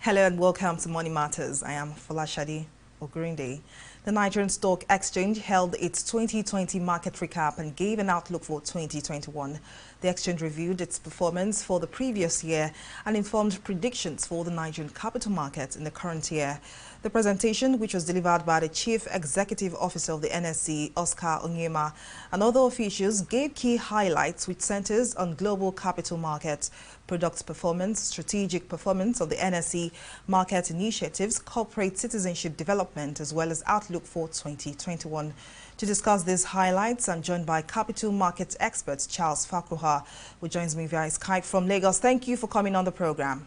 Hello and welcome to Money Matters. I am Folashade Ogurinde. The Nigerian Stock Exchange held its 2020 market recap and gave an outlook for 2021. The exchange reviewed its performance for the previous year and informed predictions for the Nigerian capital market in the current year. The presentation, which was delivered by the Chief Executive Officer of the NSE, Oscar Onyema, and other officials, gave key highlights which centers on global capital markets, product performance, strategic performance of the NSE, market initiatives, corporate citizenship development, as well as outlook for 2021. To discuss these highlights, I'm joined by capital market expert Charles Fakruha, who joins me via Skype from Lagos. Thank you for coming on the program.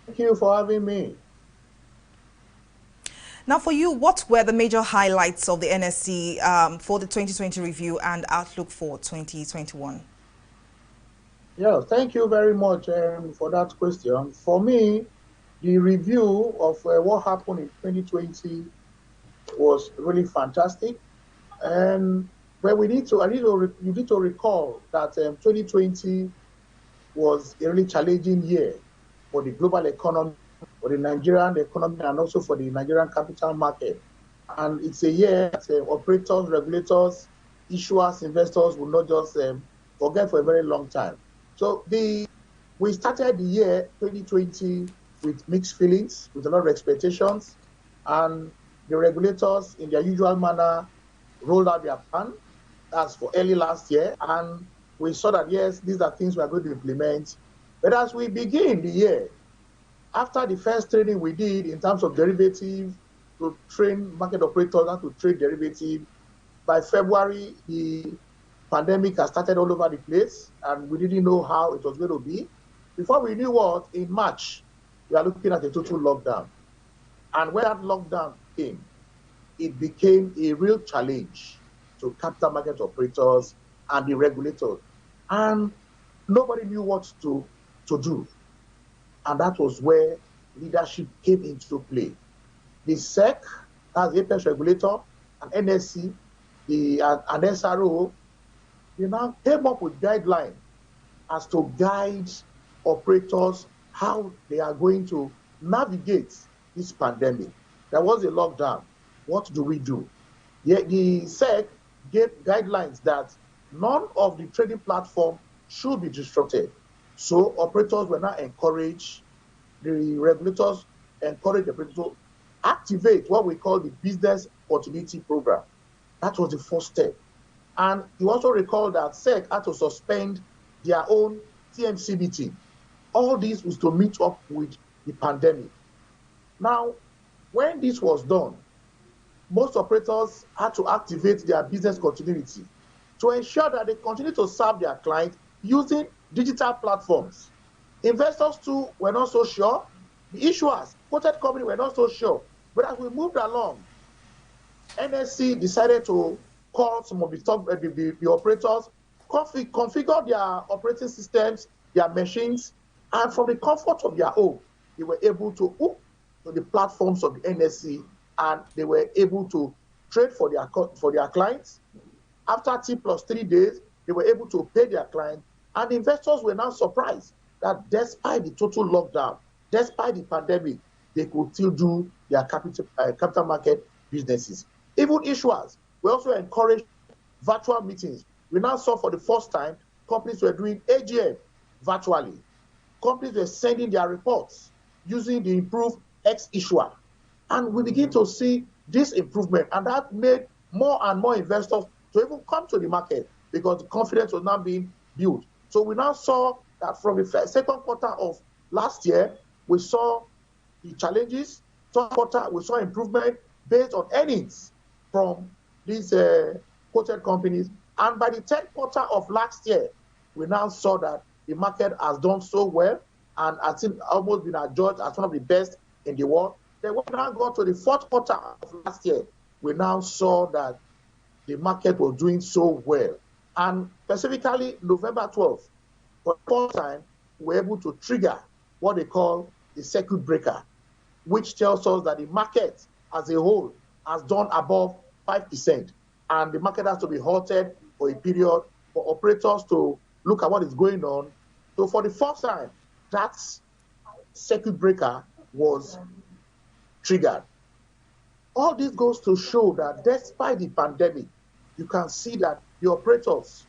Thank you for having me. Now, for you, what were the major highlights of the NSE for the 2020 review and outlook for 2021? Yeah, thank you very much for that question. For me, the review of what happened in 2020 was really fantastic. And but you need to recall that 2020 was a really challenging year for the global economy, for the Nigerian economy, and also for the Nigerian capital market. And it's a year that operators, regulators, issuers, investors will not just forget for a very long time. So we started the year 2020 with mixed feelings, with a lot of expectations, and the regulators, in their usual manner, rolled out their plan. That's for early last year, and we saw that, yes, these are things we are going to implement. But as we begin the year, after the first training we did in terms of derivative, to train market operators how to trade derivative, by February, the pandemic has started all over the place, and we didn't know how it was going to be. Before we knew what, in March, we are looking at a total lockdown. And when that lockdown came, it became a real challenge to capital market operators and the regulators. And nobody knew what to do. And that was where leadership came into play. The SEC, as the apex regulator, and NSE, and SRO, they now came up with guidelines as to guide operators how they are going to navigate this pandemic. There was a lockdown. What do we do? The SEC gave guidelines that none of the trading platforms should be disrupted. So operators were now encouraged, the regulators encouraged the operators to activate what we call the business continuity program. That was the first step. And you also recall that SEC had to suspend their own TMC meeting. All this was to meet up with the pandemic. Now, when this was done, most operators had to activate their business continuity to ensure that they continue to serve their clients using digital platforms. Investors too were not so sure. The issuers, quoted companies were not so sure. But as we moved along, NSE decided to call some of the operators, configure their operating systems, their machines, and from the comfort of their home, they were able to hook to the platforms of the NSE, and they were able to trade for their clients. After T+3 days, they were able to pay their clients, and investors were now surprised that despite the total lockdown, despite the pandemic, they could still do their capital market businesses. Even issuers were also encouraged virtual meetings. We now saw for the first time companies were doing AGM virtually. Companies were sending their reports using the improved X issuer. And we begin to see this improvement, and that made more and more investors to even come to the market because the confidence was now being built. So we now saw that from the second quarter of last year, we saw the challenges. Third quarter, we saw improvement based on earnings from these quoted companies. And by the third quarter of last year, we now saw that the market has done so well and has almost been adjudged as one of the best in the world. Then when we now got to the fourth quarter of last year, we now saw that the market was doing so well. And specifically, November 12th, for the first time, we were able to trigger what they call the circuit breaker, which tells us that the market as a whole has done above 5%, and the market has to be halted for a period for operators to look at what is going on. So for the first time, that's circuit breaker was triggered. All this goes to show that despite the pandemic, you can see that the operators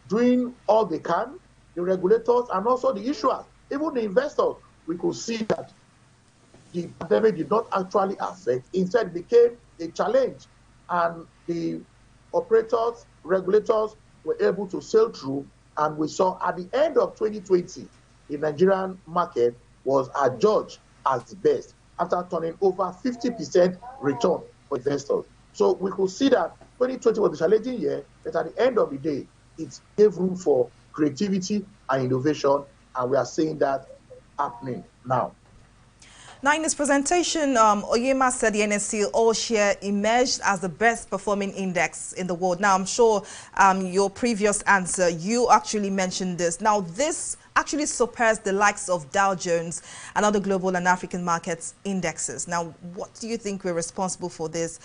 doing all they can, the regulators and also the issuers, even the investors, we could see that the pandemic did not actually affect, instead it became a challenge. And the operators, regulators were able to sail through, and we saw at the end of 2020, the Nigerian market was adjudged as the best after turning over 50% return for investors. So we could see that 2020 was a challenging year, but at the end of the day, it gave room for creativity and innovation, and we are seeing that happening now. Now, in his presentation, Oyema said the NSE all-share emerged as the best performing index in the world. Now, I'm sure your previous answer, you actually mentioned this. Now, this actually surpassed the likes of Dow Jones and other global and African markets indexes. Now, what do you think were responsible for this?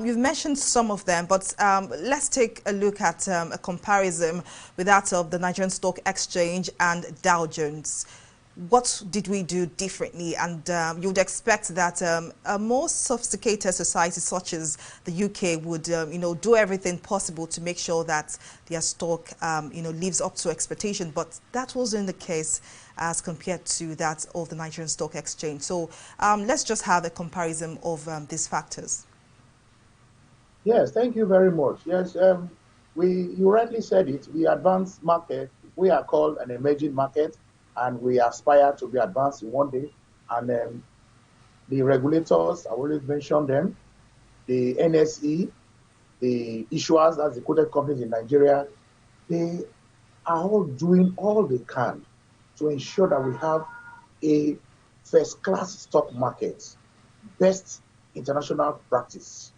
You've mentioned some of them, but let's take a look at a comparison with that of the Nigerian Stock Exchange and Dow Jones. What did we do differently? And you would expect that a more sophisticated society such as the UK would, do everything possible to make sure that their stock, lives up to expectation. But that wasn't the case as compared to that of the Nigerian Stock Exchange. So let's just have a comparison of these factors. Yes, thank you very much. Yes, you rightly said it. The advanced market, we are called an emerging market, and we aspire to be advanced in one day. And the regulators, I always mention them, the NSE, the issuers, that's the quoted companies in Nigeria, they are all doing all they can to ensure that we have a first-class stock market, best international practice.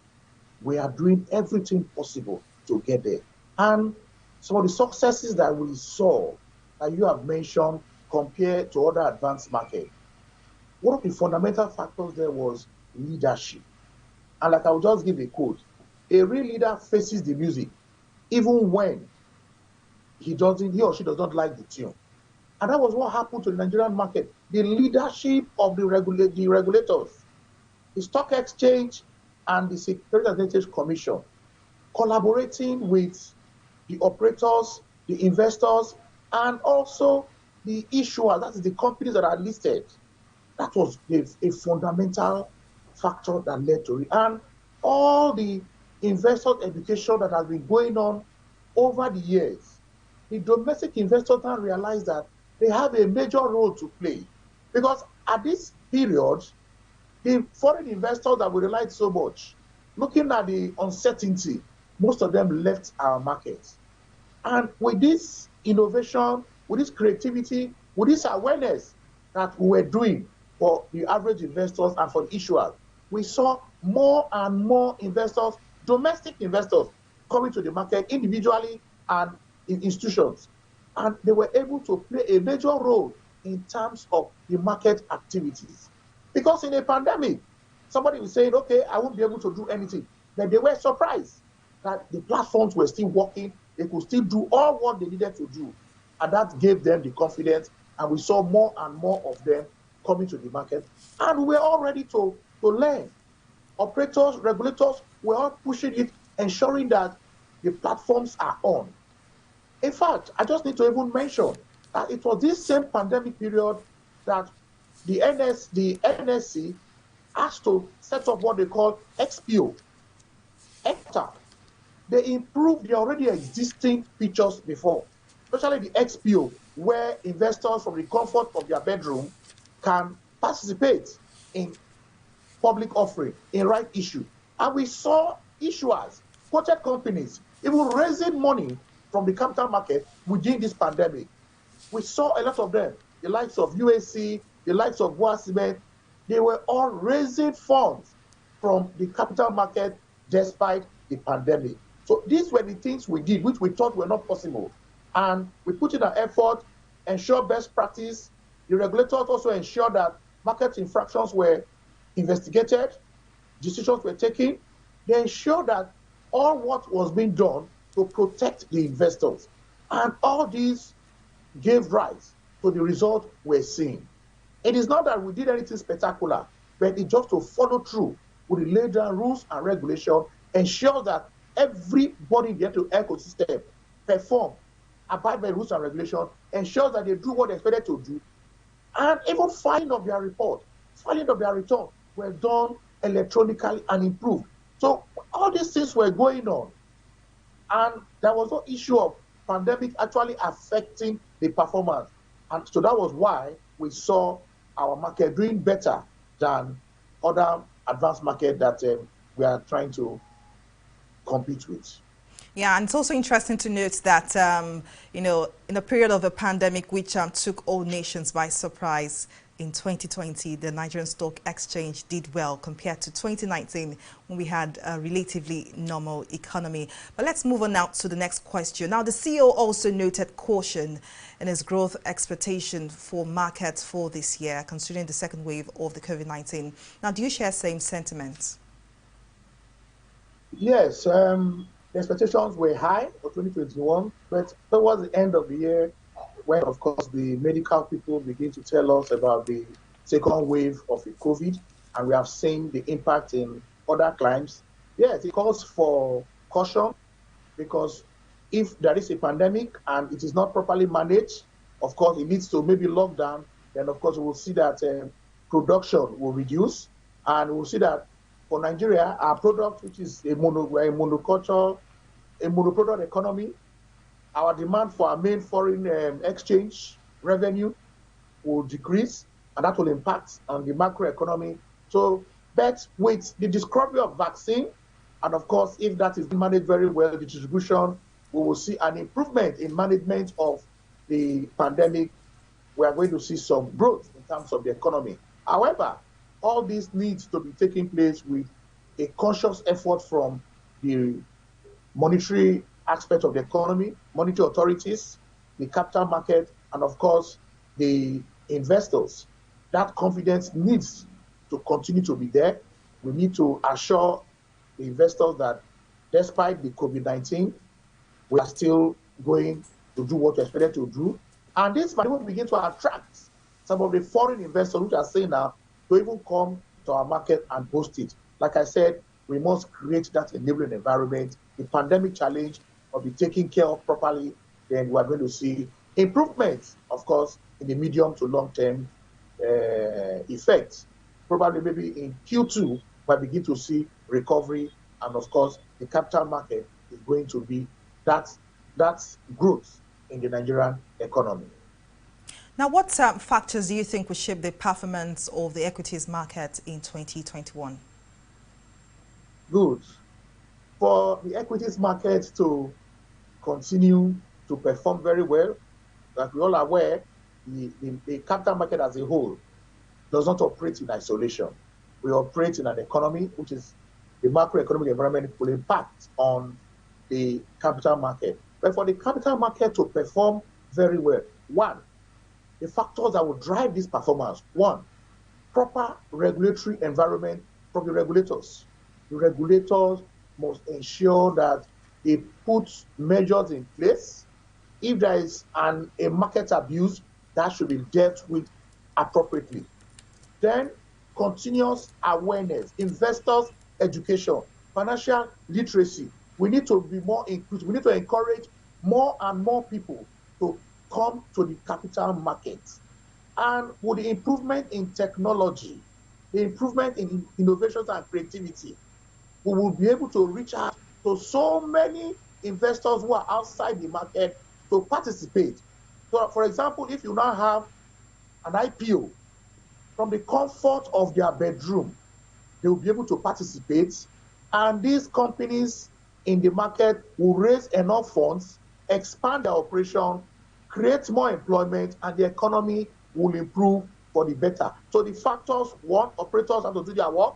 We are doing everything possible to get there. And some of the successes that we saw, that you have mentioned, compared to other advanced markets, one of the fundamental factors there was leadership. And like I'll just give a quote, a real leader faces the music, even when he or she does not like the tune. And that was what happened to the Nigerian market. The leadership of the regulators, the stock exchange and the Securities and Exchange Commission, collaborating with the operators, the investors, and also the issuers, that is the companies that are listed. That was a fundamental factor that led to it. And all the investor education that has been going on over the years, the domestic investors now realize that they have a major role to play. Because at this period, the foreign investors that we relied so much, looking at the uncertainty, most of them left our markets. And with this innovation, with this creativity, with this awareness that we were doing for the average investors and for the issuers, we saw more and more investors, domestic investors, coming to the market individually and in institutions. And they were able to play a major role in terms of the market activities. Because in a pandemic, somebody was saying, okay, I won't be able to do anything. But they were surprised that the platforms were still working. They could still do all what they needed to do. And that gave them the confidence. And we saw more and more of them coming to the market. And we were all ready to learn. Operators, regulators were all pushing it, ensuring that the platforms are on. In fact, I just need to even mention that it was this same pandemic period that the NSE asked to set up what they call XPO. They improved the already existing features before, especially the XPO, where investors from the comfort of their bedroom can participate in public offering, in right issue. And we saw issuers, quoted companies, even raising money from the capital market within this pandemic. We saw a lot of them, the likes of UAC, the likes of Boasimet, they were all raising funds from the capital market despite the pandemic. So these were the things we did, which we thought were not possible. And we put in an effort, ensure best practice. The regulators also ensured that market infractions were investigated, decisions were taken. They ensured that all what was being done to protect the investors. And all these gave rise to the result we're seeing. It is not that we did anything spectacular, but it's just to follow through with the laid down rules and regulation, ensure that everybody in the ecosystem perform, abide by rules and regulation, ensure that they do what they're expected to do, and even filing of their report, filing of their return were done electronically and improved. So all these things were going on, and there was no issue of pandemic actually affecting the performance. And so that was why we saw our market doing better than other advanced market that we are trying to compete with. Yeah, and it's also interesting to note that, in a period of a pandemic which took all nations by surprise, in 2020, the Nigerian Stock Exchange did well compared to 2019 when we had a relatively normal economy. But let's move on now to the next question. Now, the CEO also noted caution in his growth expectation for markets for this year, considering the second wave of the COVID-19. Now, do you share same sentiments? Yes, the expectations were high for 2021, but towards the end of the year, when, of course, the medical people begin to tell us about the second wave of the COVID, and we have seen the impact in other climes, yes, it calls for caution, because if there is a pandemic and it is not properly managed, of course, it leads to maybe lockdown, then, of course, we will see that production will reduce, and we'll see that for Nigeria, our product, which is we're a monoculture, a monoproduct economy, our demand for our main foreign exchange revenue will decrease, and that will impact on the macroeconomy. So, but with the discovery of vaccine, and of course, if that is managed very well, the distribution, we will see an improvement in management of the pandemic. We are going to see some growth in terms of the economy. However, all this needs to be taking place with a conscious effort from the monetary aspect of the economy, monetary authorities, the capital market, and of course, the investors. That confidence needs to continue to be there. We need to assure the investors that despite the COVID-19, we are still going to do what we're expected to do. And this might even begin to attract some of the foreign investors, which are saying now, to even come to our market and boost it. Like I said, we must create that enabling environment. The pandemic challenge will be taken care of properly, then we are going to see improvements, of course, in the medium to long term effects. Probably maybe in Q2, we'll begin to see recovery, and of course, the capital market is going to be that growth in the Nigerian economy. Now, what factors do you think will shape the performance of the equities market in 2021? Good. For the equities market to continue to perform very well, like we all are aware, the capital market as a whole does not operate in isolation. We operate in an economy which is the macroeconomic environment will impact on the capital market. But for the capital market to perform very well, one, the factors that will drive this performance, one, proper regulatory environment from the regulators. The regulators must ensure that they put measures in place. If there is a market abuse, that should be dealt with appropriately. Then continuous awareness, investors education, financial literacy. We need to be more inclusive. We need to encourage more and more people to come to the capital markets. And with the improvement in technology, the improvement in innovations and creativity, we will be able to reach out to so many investors who are outside the market to participate. So, for example, if you now have an IPO from the comfort of their bedroom, they will be able to participate, and these companies in the market will raise enough funds, expand their operation, create more employment, and the economy will improve for the better. So the factors, one, operators have to do their work,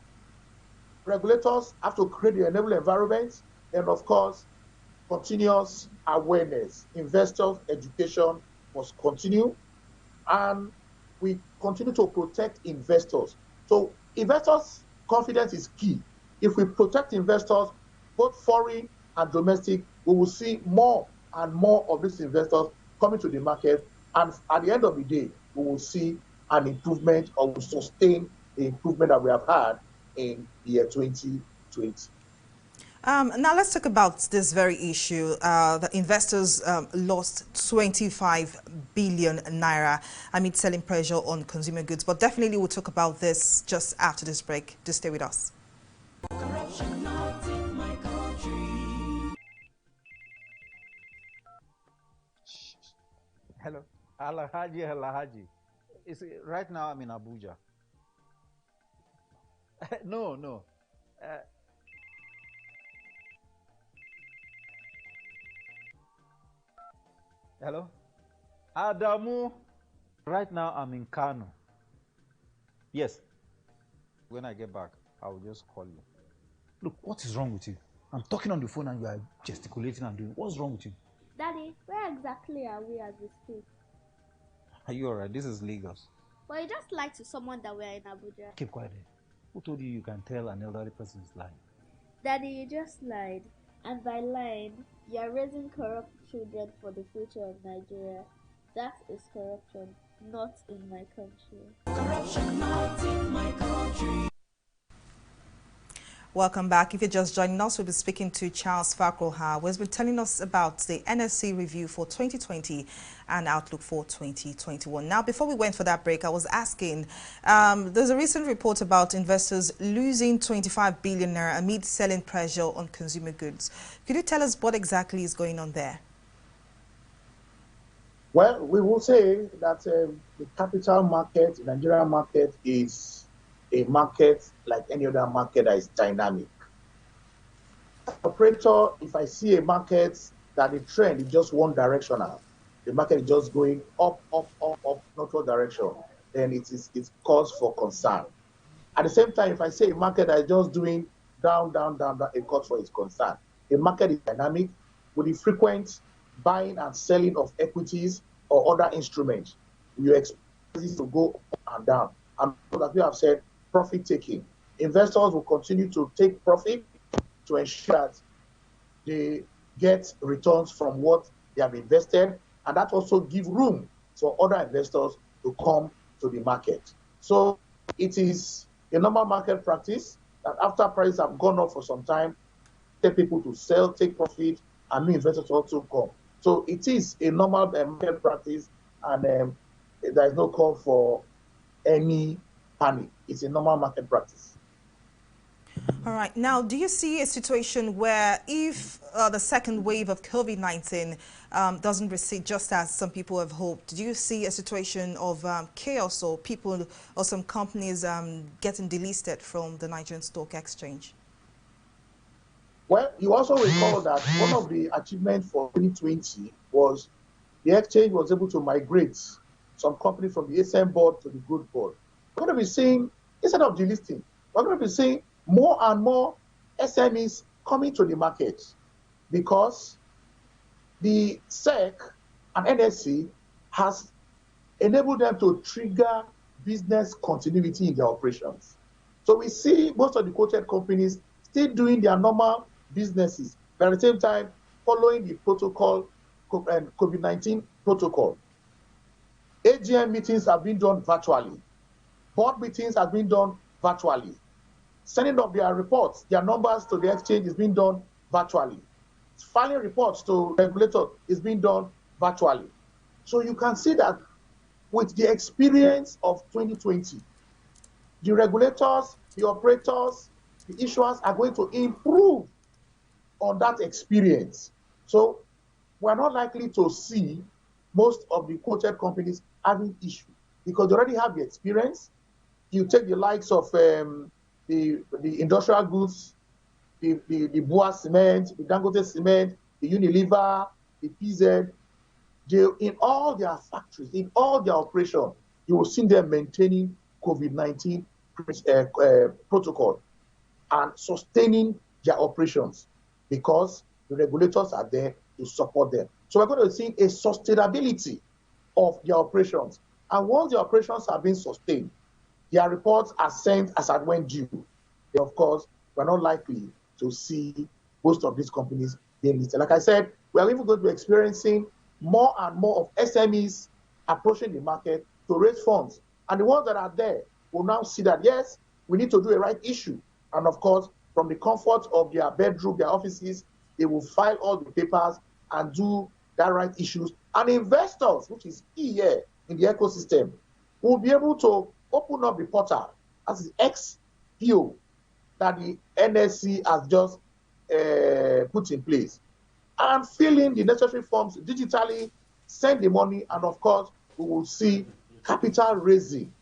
regulators have to create the enabling environment, and of course, continuous awareness. Investors' education must continue, and we continue to protect investors. So investors' confidence is key. If we protect investors, both foreign and domestic, we will see more and more of these investors coming to the market, and at the end of the day, we will see an improvement or will sustain the improvement that we have had in the year 2020. Now let's talk about this very issue. The investors lost 25 billion naira amid selling pressure on consumer goods. But definitely we'll talk about this just after this break. Just stay with us. Corruption not in my country. Hello, Alahaji. Right now I'm in Abuja. No. Hello, Adamu. Right now I'm in Kano. Yes. When I get back, I'll just call you. Look, what is wrong with you? I'm talking on the phone and you are gesticulating and doing. What's wrong with you? Daddy, where exactly are we as we speak? Are you alright? This is Lagos. But you just lied to someone that we're in Abuja. Keep quiet. Who told you you can tell an elderly person is lying? Daddy, you just lied. And by lying, you're raising corrupt children for the future of Nigeria. That is corruption, not in my country. Corruption not in my country. Welcome back. If you're just joining us, we'll be speaking to Charles Fakroha, who has been telling us about the NSE review for 2020 and outlook for 2021. Now, before we went for that break, I was asking, there's a recent report about investors losing 25 billion naira amid selling pressure on consumer goods. Could you tell us what exactly is going on there? Well, we will say that the capital market, the Nigerian market, is a market like any other market that is dynamic. Operator, if I see a market that the trend is just one directional, the market is just going up, not one direction, then it's cause for concern. At the same time, if I say a market that is just doing down, a cause for its concern. The market is dynamic with the frequent buying and selling of equities or other instruments. You expect this to go up and down. And as we have said, profit taking. Investors will continue to take profit to ensure that they get returns from what they have invested, and that also gives room for other investors to come to the market. So it is a normal market practice that after prices have gone up for some time, take people to sell, take profit, and new investors also come. So it is a normal market practice, and there is no call for any panic. It's a normal market practice. All right. Now, do you see a situation where if the second wave of COVID-19 doesn't recede just as some people have hoped, do you see a situation of chaos or people or some companies getting delisted from the Nigerian Stock Exchange? Well, you also recall that one of the achievements for 2020 was the exchange was able to migrate some company from the ASM board to the good board. We're going to be seeing, instead of delisting, we're going to be seeing more and more SMEs coming to the market because the SEC and NSE has enabled them to trigger business continuity in their operations. So we see most of the quoted companies still doing their normal businesses, but at the same time following the protocol, COVID-19 protocol. AGM meetings have been done virtually. Board meetings have been done virtually. Sending of their reports, their numbers to the exchange is being done virtually. Filing reports to regulators is being done virtually. So you can see that with the experience of 2020, the regulators, the operators, the issuers are going to improve on that experience. So we're not likely to see most of the quoted companies having issues because they already have the experience. You take the likes of the industrial goods, the Bua cement, the Dangote cement, the Unilever, the PZ, in all their factories, in all their operations, you will see them maintaining COVID-19 protocol and sustaining their operations because the regulators are there to support them. So we're going to see a sustainability of their operations. And once the operations have been sustained, their reports are sent as at when due. Then, of course, we're not likely to see most of these companies being listed. Like I said, we're even going to be experiencing more and more of SMEs approaching the market to raise funds And the ones that are there will now see that, yes, we need to do a right issue. And of course, from the comfort of their bedroom, their offices, they will file all the papers and do that right issues. And investors, which is key here in the ecosystem, will be able to open up the portal as the XPO that the NSE has just put in place and fill in the necessary forms digitally, send the money, and of course, we will see capital raising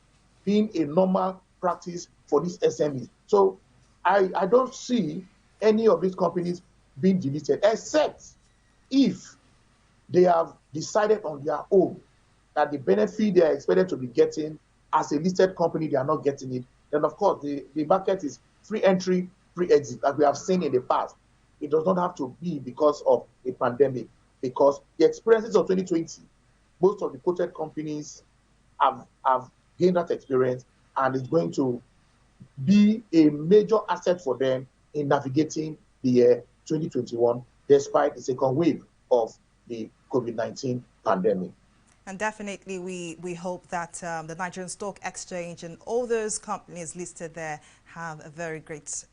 being a normal practice for these SMEs. So I don't see any of these companies being deleted, except if they have decided on their own that the benefit they are expected to be getting as a listed company, they are not getting it. Then, of course, the market is free entry, free exit, as we have seen in the past. It does not have to be because of a pandemic, because the experiences of 2020, most of the quoted companies have gained that experience, and it's going to be a major asset for them in navigating the year 2021, despite the second wave of the COVID-19 pandemic. And definitely, we hope that the Nigerian Stock Exchange and all those companies listed there have a very great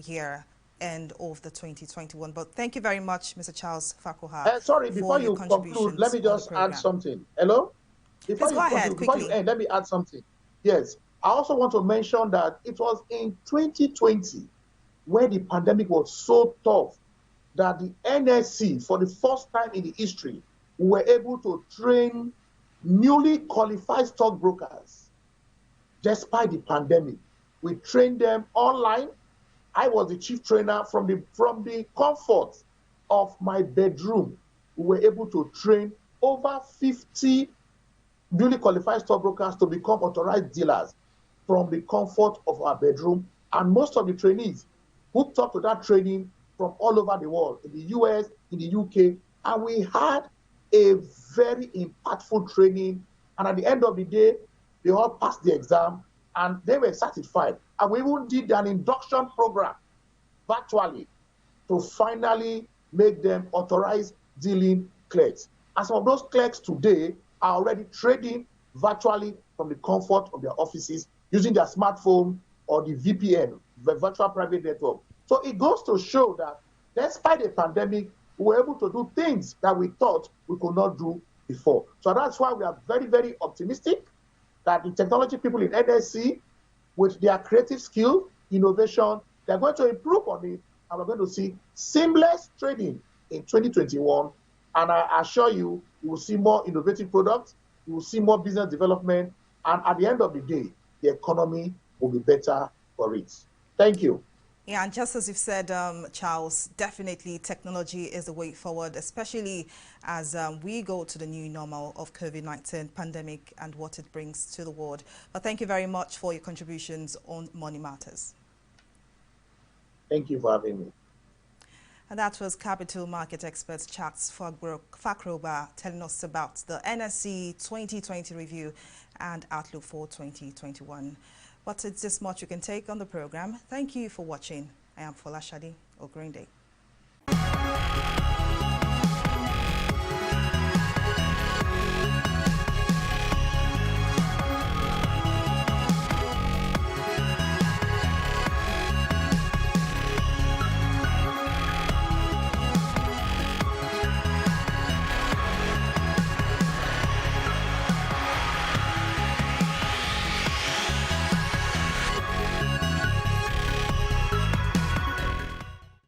year end of the 2021. But thank you very much, Mr. Charles Fakoha, Sorry, for before your you conclude, let contributions me on the just add program. something. Hello? Please go ahead Before you quickly. end, let me add something. Yes, I also want to mention that it was in 2020 where the pandemic was so tough that the NSE, for the first time in the history, were able to train newly qualified stockbrokers despite the pandemic. We trained them online. I was the chief trainer from the comfort of my bedroom. We were able to train over 50 newly qualified stockbrokers to become authorized dealers from the comfort of our bedroom. And most of the trainees hooked up to that training from all over the world, in the US, in the UK. And we had a very impactful training. And at the end of the day, they all passed the exam and they were satisfied. And we even did an induction program virtually to finally make them authorized dealing clerks. And some of those clerks today are already trading virtually from the comfort of their offices using their smartphone or the VPN, the virtual private network. So it goes to show that despite the pandemic, we were able to do things that we thought we could not do before. So that's why we are very, very optimistic that the technology people in NSE, with their creative skill, innovation, they're going to improve on it, and we're going to see seamless trading in 2021. And I assure you, you will see more innovative products, you will see more business development, and at the end of the day, the economy will be better for it. Thank you. Yeah, and just as you've said, Charles, definitely technology is the way forward, especially as we go to the new normal of COVID-19 pandemic and what it brings to the world. But thank you very much for your contributions on Money Matters. Thank you for having me. And that was capital market expert Charles Fakoha telling us about the NSE 2020 review and outlook for 2021. But it's this much you can take on the program. Thank you for watching. I am Folashade Ogrinde.